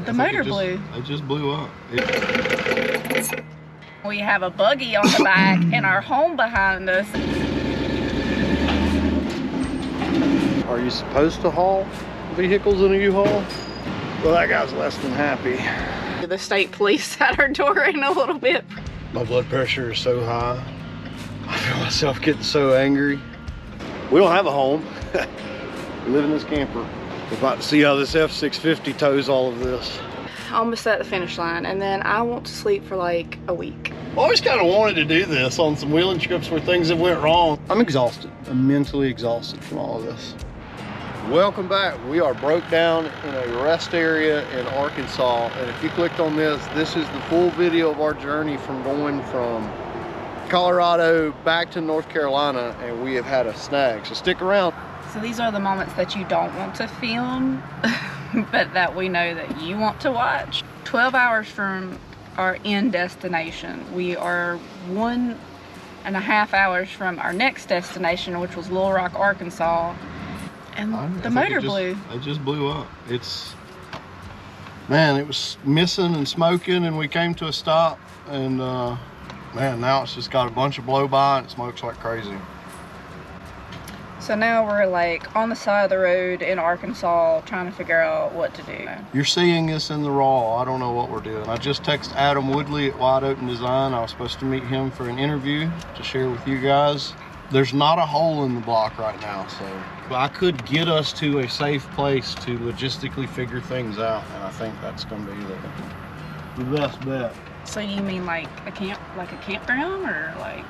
The motor blew. It just blew up. We have a buggy on the back and our home behind us. Are you supposed to haul vehicles in a U-Haul? Well, that guy's less than happy. The state police at our door in a little bit. My blood pressure is so high. I feel myself getting so angry. We don't have a home. We live in this camper. We're about to see how this F-650 tows all of this. Almost at the finish line, and then I want to sleep for like a week. I always kind of wanted to do this on some wheeling trips where things have went wrong. I'm exhausted. I'm mentally exhausted from all of this. Welcome back. We are broke down in a rest area in Arkansas, and if you clicked on this, this is the full video of our journey from going from Colorado back to North Carolina, and we have had a snag, so stick around. So these are the moments that you don't want to film, but that we know that you want to watch. 12 hours from our end destination. We are 1.5 hours from our next destination, which was Little Rock, Arkansas. And the motor blew. It just blew up. Man, it was missing and smoking, and we came to a stop, and man, now it's just got a bunch of blow by and it smokes like crazy. So now we're like on the side of the road in Arkansas trying to figure out what to do. You're seeing this in the raw. I don't know what we're doing. I just texted Adam Woodley at Wide Open Design. I was supposed to meet him for an interview to share with you guys. There's not a hole in the block right now, so I could get us to a safe place to logistically figure things out, and I think that's going to be the best bet. So you mean like a campground, or like?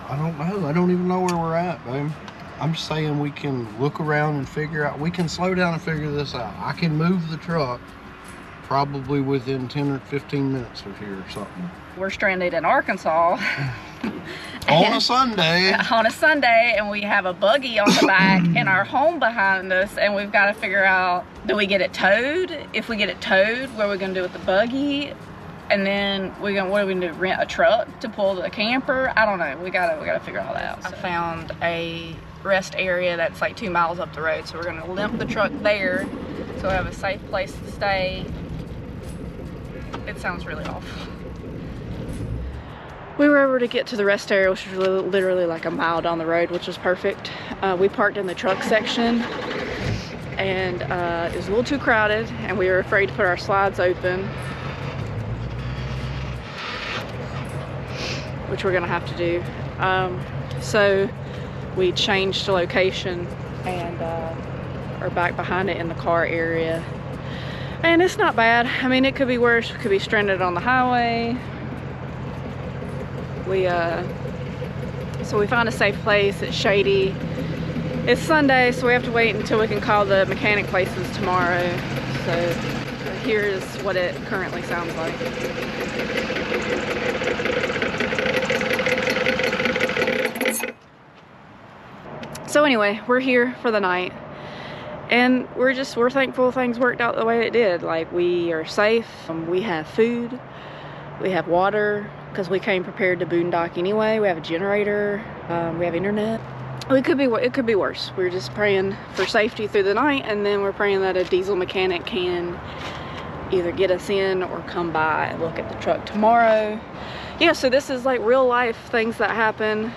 I don't know. I don't even know where we're at, babe. I'm just saying we can look around and figure out. We can slow down and figure this out. I can move the truck probably within 10 or 15 minutes of here or something. We're stranded in Arkansas. On a Sunday. On a Sunday, and we have a buggy on the back and our home behind us, and we've got to figure out, do we get it towed? If we get it towed, what are we going to do with the buggy? And then what are we going to do, rent a truck to pull the camper? I don't know. We gotta figure all that out. I found a rest area that's like 2 miles up the road, so we're going to limp the truck there so we have a safe place to stay. It sounds really awful. We were able to get to the rest area, which was literally like a mile down the road, which was perfect. We parked in the truck section, and it was a little too crowded, and we were afraid to put our slides open, which we're gonna have to do. So we changed location and are back behind it in the car area. And it's not bad. I mean, it could be worse. We could be stranded on the highway. So we found a safe place. It's shady. It's Sunday, so we have to wait until we can call the mechanic places tomorrow. So here's what it currently sounds like. So anyway, we're here for the night, and we're thankful things worked out the way it did. Like, we are safe, we have food, we have water, because we came prepared to boondock anyway. We have a generator, we have internet. It could be worse. We're just praying for safety through the night, and then we're praying that a diesel mechanic can either get us in or come by and look at the truck tomorrow. Yeah, so this is like real life things that happen.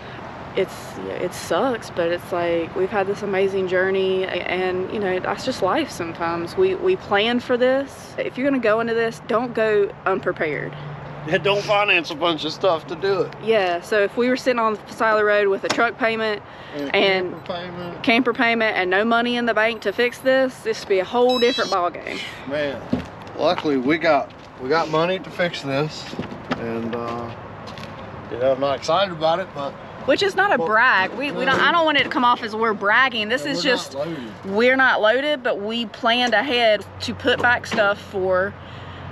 It sucks, but it's like we've had this amazing journey, and you know, that's just life sometimes. We plan for this. If you're gonna go into this, don't go unprepared. Yeah, don't finance a bunch of stuff to do it. Yeah, so if we were sitting on the side of the road with a truck payment and camper payment and no money in the bank to fix this would be a whole different ballgame. Man, luckily we got money to fix this, and you know, I'm not excited about it, but which is not a brag. I don't want it to come off as we're bragging. This is just, we're not loaded, but we planned ahead to put back stuff for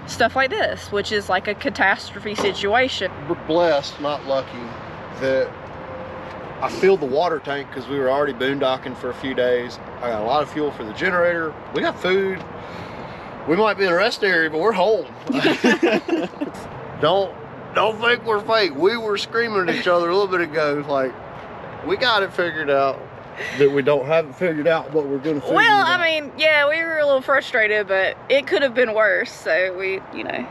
stuff like this, which is like a catastrophe situation. We're blessed, not lucky, that I filled the water tank because we were already boondocking for a few days. I got a lot of fuel for the generator. We got food. We might be in a rest area, but we're home. Don't think we're fake. We were screaming at each other a little bit ago, like, we got it figured out. that we haven't figured out what we're gonna figure Well, out. I mean, yeah, we were a little frustrated, but it could have been worse. So we, you know,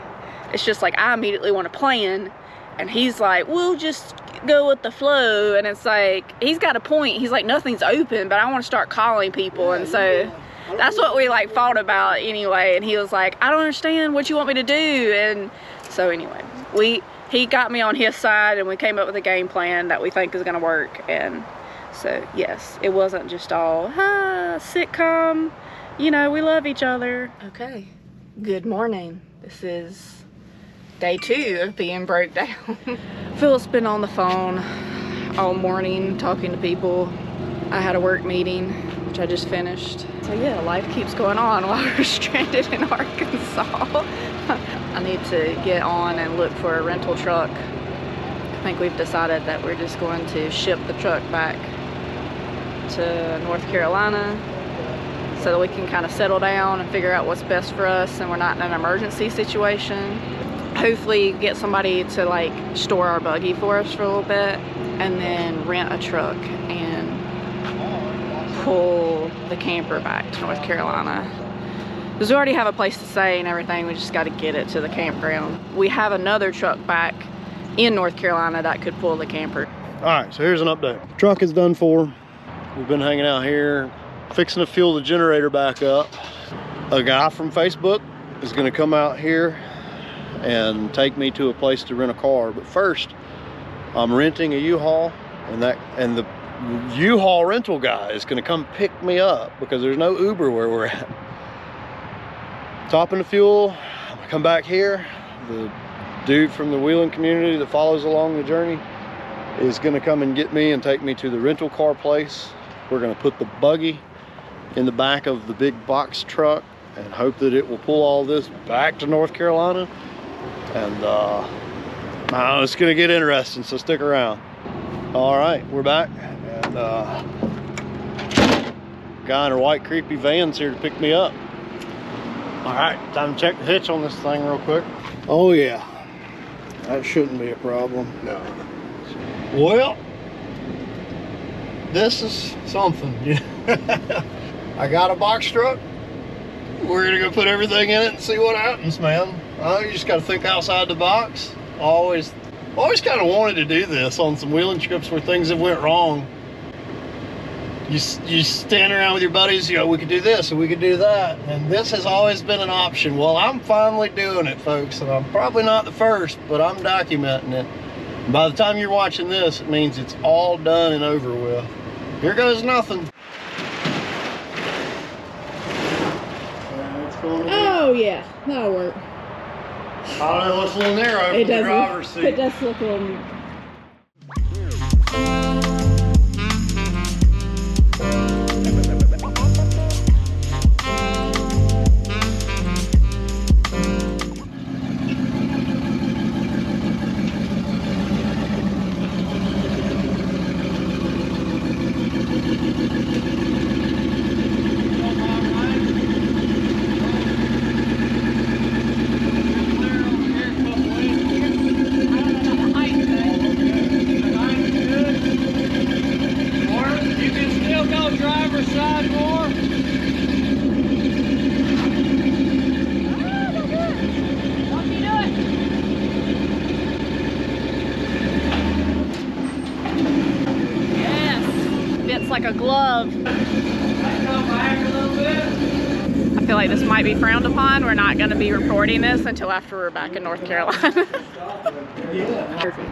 it's just like I immediately want to plan, and he's like, we'll just go with the flow. And it's like, he's got a point. He's like, nothing's open, but I want to start calling people. And so that's what we like fought about anyway. And he was like, I don't understand what you want me to do. And so anyway, he got me on his side, and we came up with a game plan that we think is going to work. And so yes, it wasn't just all sitcom, you know, we love each other. Okay, good morning. This is day 2 of being broke down. Phil's been on the phone all morning talking to people. I had a work meeting, which I just finished. So yeah, life keeps going on while we're stranded in Arkansas. I need to get on and look for a rental truck. I think we've decided that we're just going to ship the truck back to North Carolina so that we can kind of settle down and figure out what's best for us and we're not in an emergency situation. Hopefully get somebody to like store our buggy for us for a little bit, and then rent a truck and pull the camper back to North Carolina. Because we already have a place to stay and everything, we just got to get it to the campground. We have another truck back in North Carolina that could pull the camper. All right, so here's an update. Truck is done for. We've been hanging out here, fixing to fuel the generator back up. A guy from Facebook is gonna come out here and take me to a place to rent a car. But first, I'm renting a U-Haul, and the U-Haul rental guy is gonna come pick me up because there's no Uber where we're at. Topping the fuel, I'm gonna come back here. The dude from the wheeling community that follows along the journey is gonna come and get me and take me to the rental car place. We're gonna put the buggy in the back of the big box truck and hope that it will pull all this back to North Carolina. And it's gonna get interesting, so stick around. All right, we're back, and guy in a white creepy van's here to pick me up. All right, time to check the hitch on this thing real quick. Oh yeah, that shouldn't be a problem. No. Well, this is something. I got a box truck. We're gonna go put everything in it and see what happens, man. You just gotta think outside the box. Always kind of wanted to do this on some wheeling trips where things have went wrong. You stand around with your buddies, you go, we could do this and we could do that, and this has always been an option. Well, I'm finally doing it, folks, and I'm probably not the first, but I'm documenting it. And by the time you're watching this, it means it's all done and over with. Here goes nothing. Oh yeah, that'll work. I don't know what's a little narrow for the driver's seat. It does look a little... like a glove. I feel like this might be frowned upon. We're not going to be reporting this until after we're back in North Carolina. Perfect.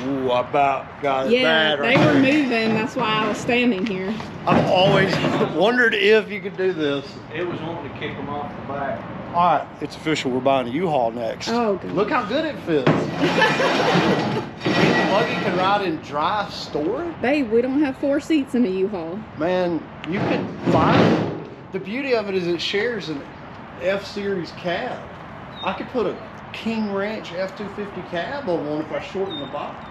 Ooh, I about got it bad right they were there. moving. That's why I was standing here. I've always wondered if you could do this. It was wanting to kick them off the back. All right, it's official. We're buying a U-Haul next. Oh, good. Look how good it fits. The buggy can ride in dry storage. Babe, we don't have 4 seats in a U-Haul. Man, you could find. The beauty of it is it shares an F-Series cab. I could put a King Ranch F-250 cab on one if I shorten the box.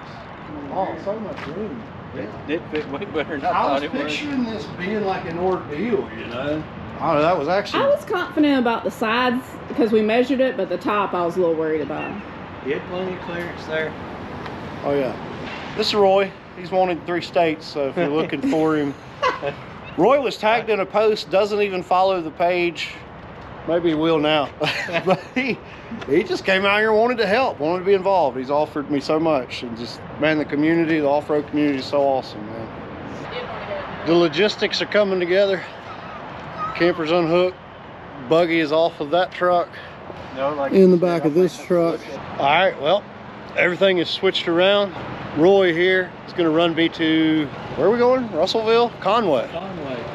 Oh, so much room. It did fit way better than I I thought was it would. picturing this being like an ordeal, you know? Oh, that was actually... I was confident about the sides because we measured it, but the top I was a little worried about. You had plenty of clearance there. Oh, yeah. This is Roy. He's wanted in 3 states, so if you're looking for him. Roy was tagged in a post, doesn't even follow the page. Maybe he will now. But he just came out here and wanted to help, wanted to be involved. He's offered me so much. And just, man, the community, the off-road community is so awesome, man. The logistics are coming together. Camper's unhooked. Buggy is off of that truck. No, like In the back of this truck. All right, well, everything is switched around. Roy here is going to run me to, where are we going? Russellville? Conway.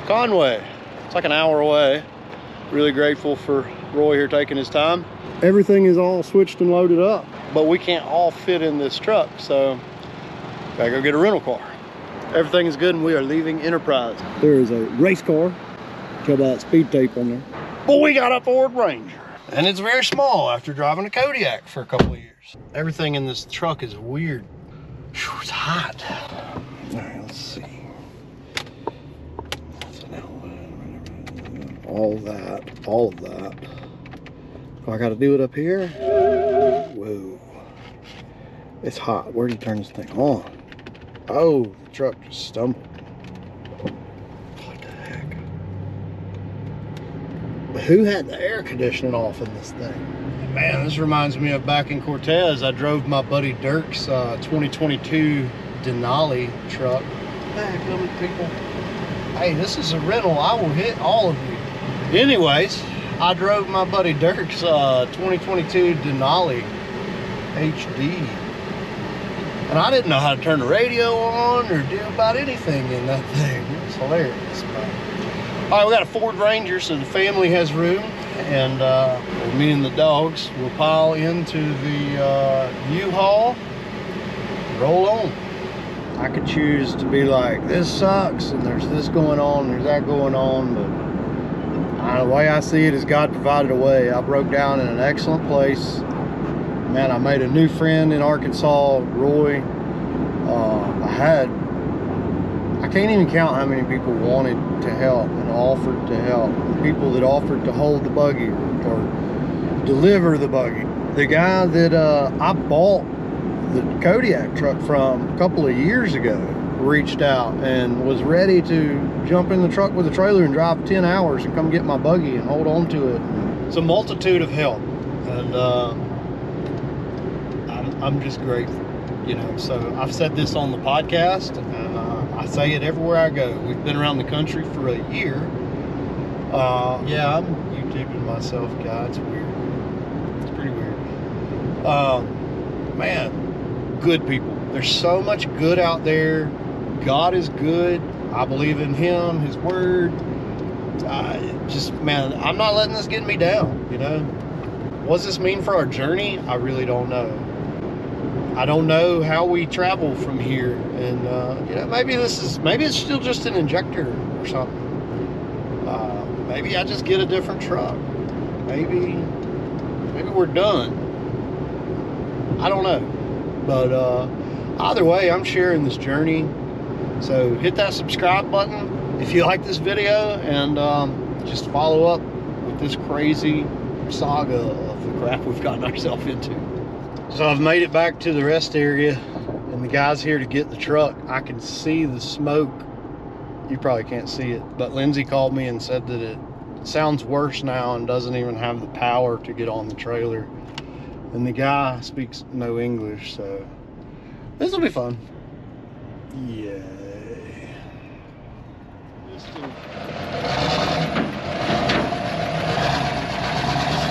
Conway. It's like an hour away. Really grateful for Roy here taking his time. Everything is all switched and loaded up, but we can't all fit in this truck, so gotta go get a rental car. Everything is good and we are leaving Enterprise. There is a race car. Got that speed tape on there. But we got a Ford Ranger. And it's very small after driving a Kodiak for a couple of years. Everything in this truck is weird. Whew, it's hot. All right, let's see. All of that. Oh, I got to do it up here. Whoa. It's hot. Where do you turn this thing on? Oh, the truck just stumbled. What the heck? Who had the air conditioning off in this thing? Man, this reminds me of back in Cortez. I drove my buddy Dirk's 2022 Denali truck. Back, little people. Hey, this is a rental. I will hit all of you. Anyways, I drove my buddy Dirk's 2022 Denali HD. And I didn't know how to turn the radio on or do about anything in that thing. It was hilarious. All right, we got a Ford Ranger, so the family has room. And me and the dogs will pile into the U-Haul, roll on. I could choose to be like, this sucks, and there's this going on, there's that going on, but the way I see it is God provided a way. I broke down in an excellent place. Man, I made a new friend in Arkansas, Roy. I can't even count how many people wanted to help and offered to help. People that offered to hold the buggy or deliver the buggy. The guy that I bought the Kodiak truck from a couple of years ago reached out and was ready to jump in the truck with a trailer and drive 10 hours and come get my buggy and hold on to it. It's a multitude of help, and I'm just grateful, you know. So I've said this on the podcast, and I say it everywhere I go. We've been around the country for a year. Yeah, I'm YouTubing myself, guys. It's weird. It's pretty weird. Man, good people. There's so much good out there. God is good. I believe in Him, His Word. Man, I'm not letting this get me down, you know. What does this mean for our journey? I really don't know. I don't know how we travel from here, and you know, maybe it's still just an injector or something. Maybe I just get a different truck. Maybe we're done. I don't know, but either way, I'm sharing this journey. So hit that subscribe button if you like this video, and just follow up with this crazy saga of the crap we've gotten ourselves into. So I've made it back to the rest area, and the guy's here to get the truck. I can see the smoke. You probably can't see it, but Lindsay called me and said that it sounds worse now and doesn't even have the power to get on the trailer. And the guy speaks no English, so this will be fun. Yay.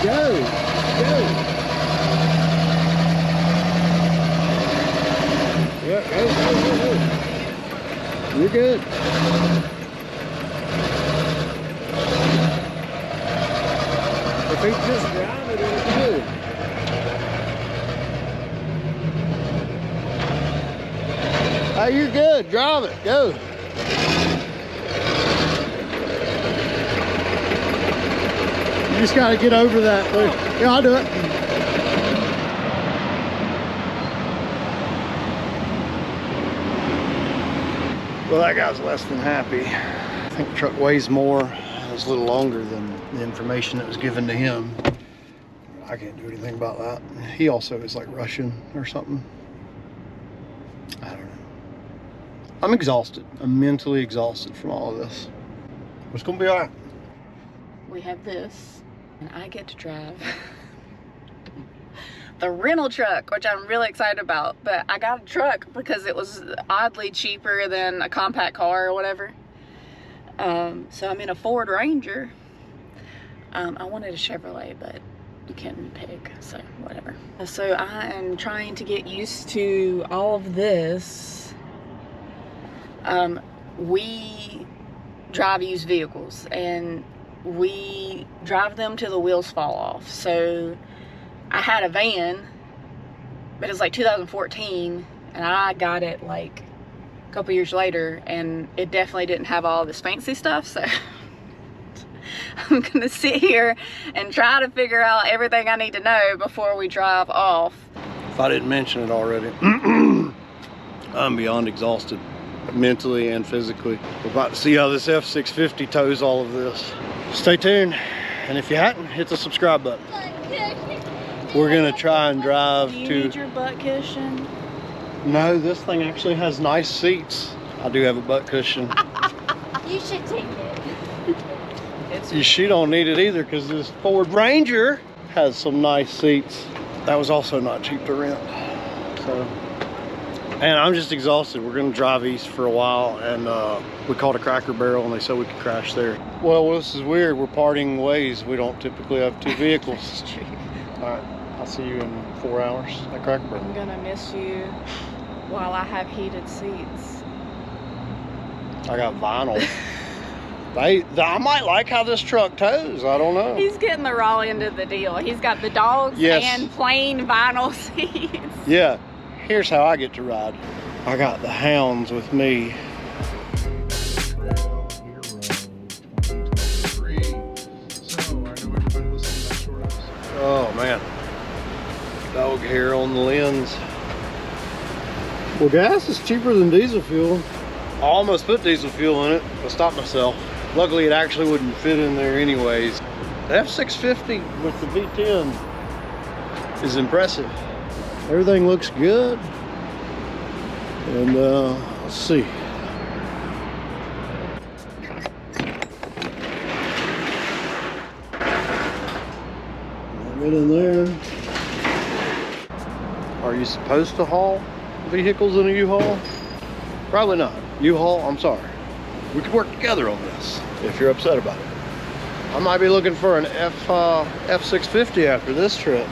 Go. Yeah, go. You're good. If he just drive it, it's good. Hey, you're good. Drive it. Go. You just got to get over that thing. Yeah, I'll do it. Well, that guy's less than happy. I think the truck weighs more. It was a little longer than the information that was given to him. I can't do anything about that. He also is like Russian or something. I don't know. I'm exhausted. I'm mentally exhausted from all of this. It's gonna be all right. We have this, and I get to drive the rental truck, which I'm really excited about. But I got a truck because it was oddly cheaper than a compact car or whatever. So I'm in a Ford Ranger. I wanted a Chevrolet, but you couldn't pick, so whatever. So I am trying to get used to all of this. We drive used vehicles, and we drive them till the wheels fall off. So I had a van, but it was like 2014, and I got it like a couple years later, and it definitely didn't have all this fancy stuff. So I'm gonna sit here and try to figure out everything I need to know before we drive off. If I didn't mention it already, I'm beyond exhausted, mentally and physically. We're about to see how this F650 tows all of this. Stay tuned, and if you hadn't, hit the subscribe button. We're gonna try and drive Do you to... need your butt cushion? No, this thing actually has nice seats. I do have a butt cushion. You should take it. She don't need it either, because this Ford Ranger has some nice seats. That was also not cheap to rent. So, and I'm just exhausted. We're gonna drive east for a while, and we called a Cracker Barrel, and they said we could crash there. Well, this is weird. We're parting ways. We don't typically have two vehicles. That's true. All right, I'll see you in 4 hours at Cracker Barrel. I'm gonna miss you while I have heated seats. I got vinyl. I might like how this truck tows. I don't know. He's getting the raw end of the deal. He's got the dogs and plain vinyl seats. Yeah, here's how I get to ride. I got the hounds with me. Oh man, dog hair on the lens. Well, gas is cheaper than diesel fuel. I almost put diesel fuel in it, but stopped myself. Luckily, it actually wouldn't fit in there anyways. The F650 with the V10 is impressive. Everything looks good. And let's see. Get in there. Are you supposed to haul vehicles in a U-Haul? Probably not. U-Haul, I'm sorry. We could work together on this if you're upset about it. I might be looking for an F650 after this trip.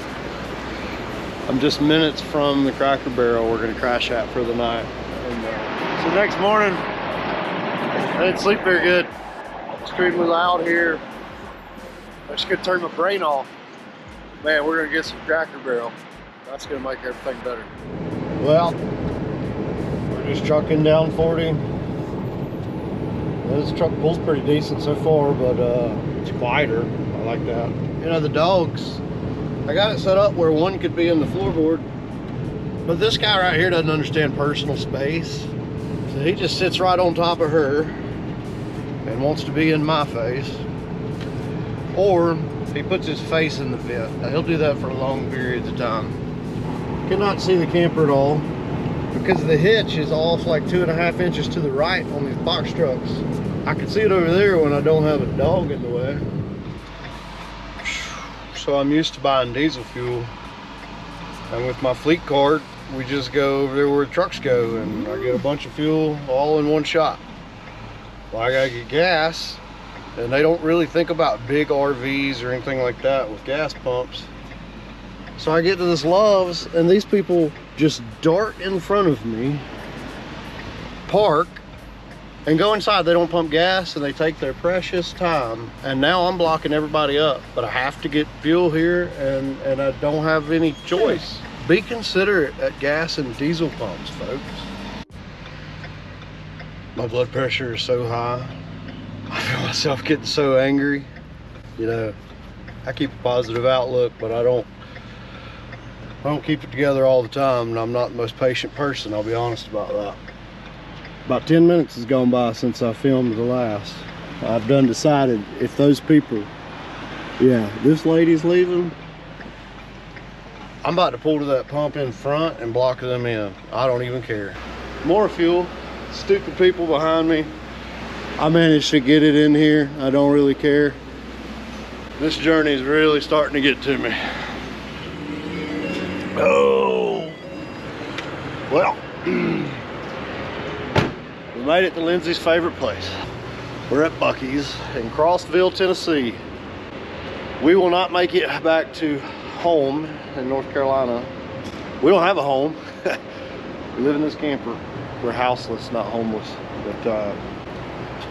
I'm just minutes from the Cracker Barrel we're gonna crash at for the night. And, so next morning, I didn't sleep very good. Extremely loud here. I just gonna turn my brain off. Man, we're gonna get some Cracker Barrel. That's gonna make everything better. Well, we're just trucking down 40. This truck pulls pretty decent so far, but it's quieter. I like that. You know, the dogs, I got it set up where one could be in the floorboard, but this guy right here doesn't understand personal space. So he just sits right on top of her and wants to be in my face. Or he puts his face in the vent. Now, he'll do that for long periods of time. Cannot see the camper at all because the hitch is off like 2.5 inches to the right on these box trucks. I can see it over there when I don't have a dog in the way. So I'm used to buying diesel fuel. And with my fleet card, we just go over there where the trucks go and I get a bunch of fuel all in one shot. Well, I gotta get gas, and they don't really think about big RVs or anything like that with gas pumps. So I get to this Love's, and these people just dart in front of me, park, and go inside. They don't pump gas, and they take their precious time. And now I'm blocking everybody up, but I have to get fuel here, and I don't have any choice. Be considerate at gas and diesel pumps, folks. My blood pressure is so high. I feel myself getting so angry. You know, I keep a positive outlook, but I don't keep it together all the time, and I'm not the most patient person, I'll be honest about that. About 10 minutes has gone by since I filmed the last. I've done decided if those people, yeah, this lady's leaving, I'm about to pull to that pump in front and block them in. I don't even care. More fuel. stupid people behind me. I managed to get it in here. I don't really care. This journey is really starting to get to me. Oh, well, we made it to Lindsay's favorite place. We're at Buc-ee's in Crossville, Tennessee. We will not make it back to home in North Carolina. We don't have a home. We live in this camper. We're houseless, not homeless. But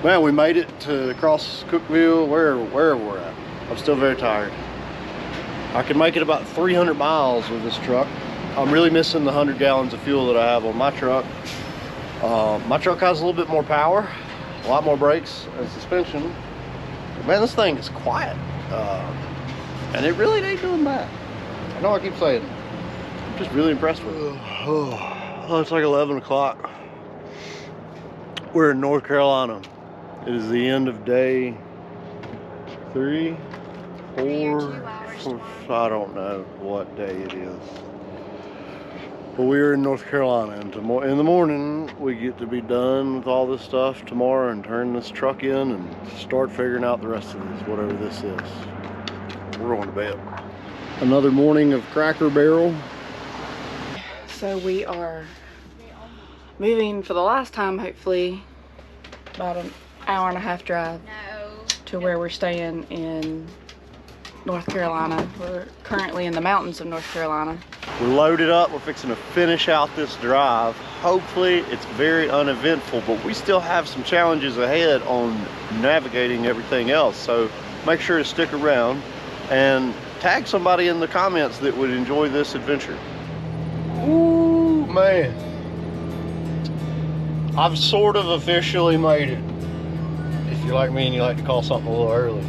man, we made it to across Cookville, wherever we're at. I'm still very tired. I can make it about 300 miles with this truck. I'm really missing the 100 gallons of fuel that I have on my truck. My truck has a little bit more power, a lot more brakes and suspension. But man, this thing is quiet. And it really ain't doing bad. I know I keep saying it. I'm just really impressed with it. Oh, it's like 11 o'clock. We're in North Carolina. It is the end of day 3, 4, I don't know what day it is. But we're in North Carolina, and in the morning we get to be done with all this stuff tomorrow and turn this truck in and start figuring out the rest of this, whatever this is. We're going to bed. Another morning of Cracker Barrel. So we are moving for the last time, hopefully, about an hour and a half drive to where we're staying in North Carolina. We're currently in the mountains of North Carolina. We're loaded up. We're fixing to finish out this drive. Hopefully it's very uneventful, but we still have some challenges ahead on navigating everything else. So make sure to stick around and tag somebody in the comments that would enjoy this adventure. Ooh, man. I've sort of officially made it. If you're like me and you like to call something a little early.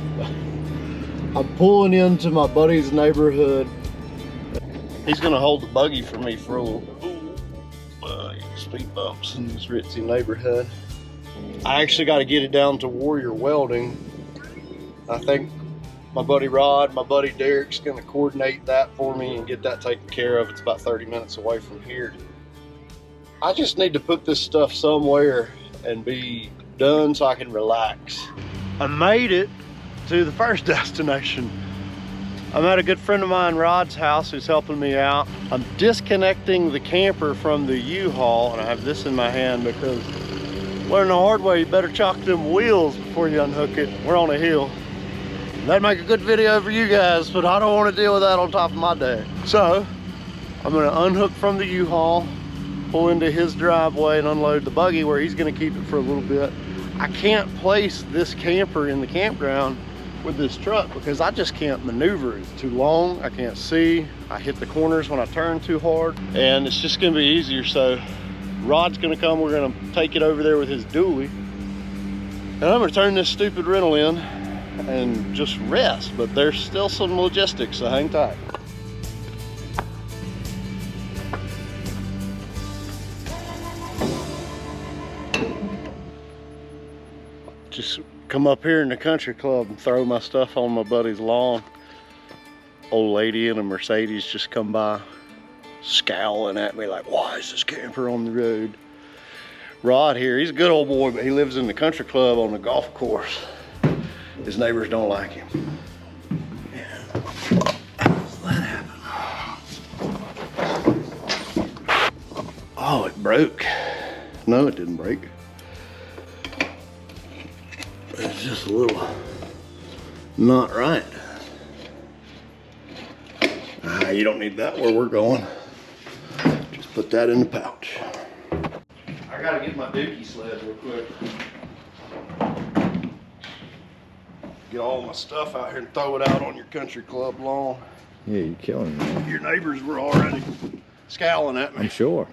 I'm pulling into my buddy's neighborhood. He's gonna hold the buggy for me for a little speed bumps in this ritzy neighborhood. I actually got to get it down to Warrior Welding. I think my buddy Rod, my buddy Derek's gonna coordinate that for me and get that taken care of. It's about 30 minutes away from here. I just need to put this stuff somewhere and be done so I can relax. I made it to the first destination. I'm at a good friend of mine, Rod's house, who's helping me out. I'm disconnecting the camper from the U-Haul, and I have this in my hand because learn the hard way, you better chalk them wheels before you unhook it. We're on a hill. That'd make a good video for you guys, but I don't want to deal with that on top of my day. So I'm gonna unhook from the U-Haul, pull into his driveway and unload the buggy where he's gonna keep it for a little bit. I can't place this camper in the campground with this truck because I just can't maneuver. It's too long, I can't see. I hit the corners when I turn too hard, and it's just gonna be easier. So Rod's gonna come, we're gonna take it over there with his dually, and I'm gonna turn this stupid rental in and just rest, but there's still some logistics, so hang tight. Just come up here in the country club and throw my stuff on my buddy's lawn. Old lady in a Mercedes just come by, scowling at me like, why is this camper on the road? Rod here, he's a good old boy, but he lives in the country club on the golf course. His neighbors don't like him. Yeah. How's that happen? Oh, it broke. No, it didn't break. It's just a little not right. You don't need that where we're going. Just put that in the pouch. I gotta get my dookie sled real quick. Get all my stuff out here and throw it out on your country club lawn. Yeah, you're killing me. Your neighbors were already scowling at me. I'm sure.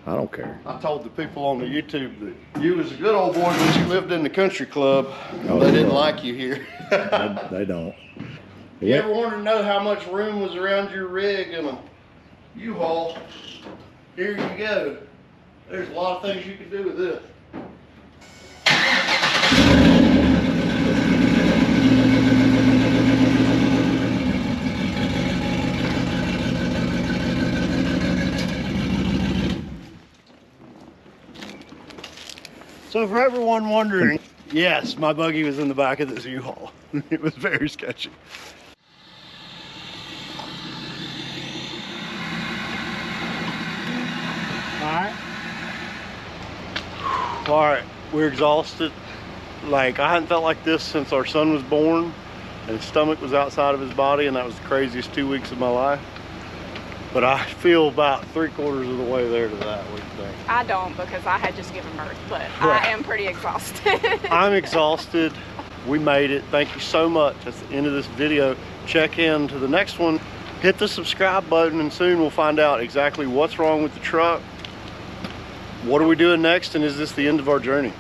I don't care. I told the people on the YouTube that you was a good old boy, but you lived in the country club. Oh, they didn't like you here. They don't. You ever wanted to know how much room was around your rig in a U-Haul? Here you go. There's a lot of things you can do with this. So for everyone wondering, yes, my buggy was in the back of this U-Haul. It was very sketchy. All right, we're exhausted. Like, I hadn't felt like this since our son was born and his stomach was outside of his body, and that was the craziest 2 weeks of my life. But I feel about 3/4 of the way there to that. What do you think? I don't, because I had just given birth, but Right. I am pretty exhausted. I'm exhausted. We made it. Thank you so much. That's the end of this video. Check in to the next one. Hit the subscribe button, and soon we'll find out exactly what's wrong with the truck. What are we doing next, and is this the end of our journey?